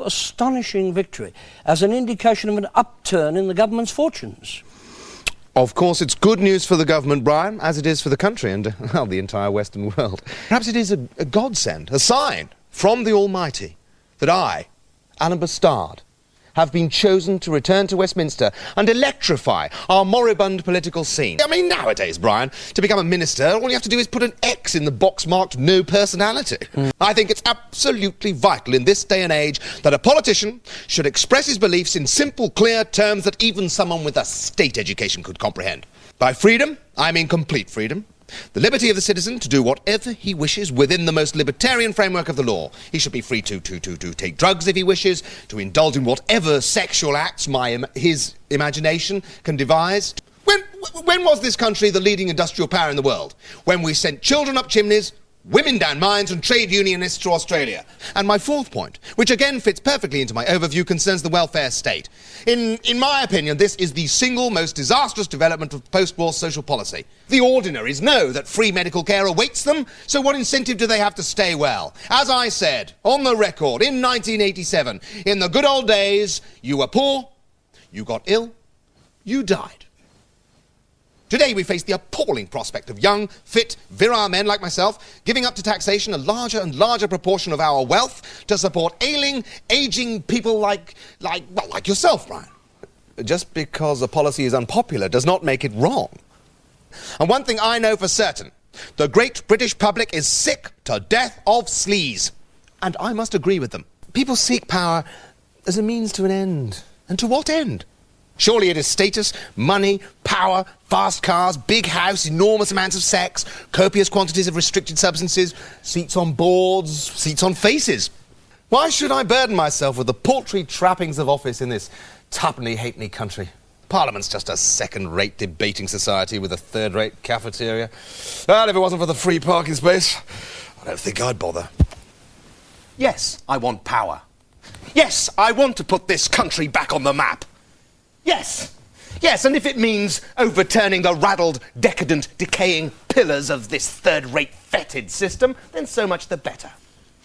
astonishing victory as an indication of an upturn in the government's fortunes. Of course, it's good news for the government, Brian, as it is for the country and, well, the entire Western world. Perhaps it is a godsend, a sign from the Almighty that I, Alan Bastard, have been chosen to return to Westminster and electrify our moribund political scene. I mean, nowadays, Brian, to become a minister, all you have to do is put an X in the box marked no personality. I think it's absolutely vital in this day and age that a politician should express his beliefs in simple, clear terms that even someone with a state education could comprehend. By freedom, I mean complete freedom. The liberty of the citizen to do whatever he wishes within the most libertarian framework of the law. He should be free to take drugs if he wishes, to indulge in whatever sexual acts his imagination can devise. When was this country the leading industrial power in the world? When we sent children up chimneys, women down mines and trade unionists to Australia. And my fourth point, which again fits perfectly into my overview, concerns the welfare state. In my opinion, this is the single most disastrous development of post-war social policy. The ordinaries know that free medical care awaits them, so what incentive do they have to stay well? As I said, on the record, in 1987, in the good old days, you were poor, you got ill, you died. Today we face the appalling prospect of young, fit, virile men like myself giving up to taxation a larger and larger proportion of our wealth to support ailing, aging people like yourself, Brian. Just because a policy is unpopular does not make it wrong. And one thing I know for certain, the great British public is sick to death of sleaze. And I must agree with them. People seek power as a means to an end. And to what end? Surely it is status, money, power, fast cars, big house, enormous amounts of sex, copious quantities of restricted substances, seats on boards, seats on faces. Why should I burden myself with the paltry trappings of office in this tuppenny-halfpenny country? Parliament's just a second-rate debating society with a third-rate cafeteria. Well, if it wasn't for the free parking space, I don't think I'd bother. Yes, I want power. Yes, I want to put this country back on the map. Yes, and if it means overturning the raddled, decadent, decaying pillars of this third-rate fetid system, then so much the better.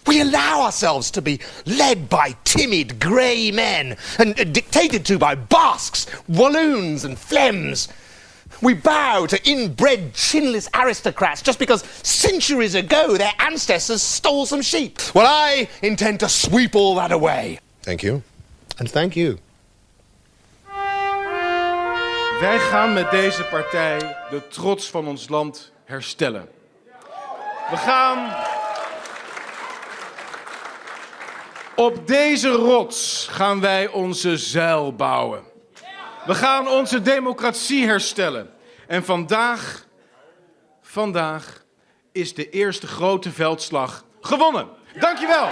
We allow ourselves to be led by timid, grey men and dictated to by Basques, Walloons and Flems. We bow to inbred, chinless aristocrats just because centuries ago their ancestors stole some sheep. Well, I intend to sweep all that away. Thank you. And thank you. Wij gaan met deze partij de trots van ons land herstellen. Op deze rots gaan wij onze zuil bouwen. We gaan onze democratie herstellen. En vandaag is de eerste grote veldslag gewonnen. Dank je wel.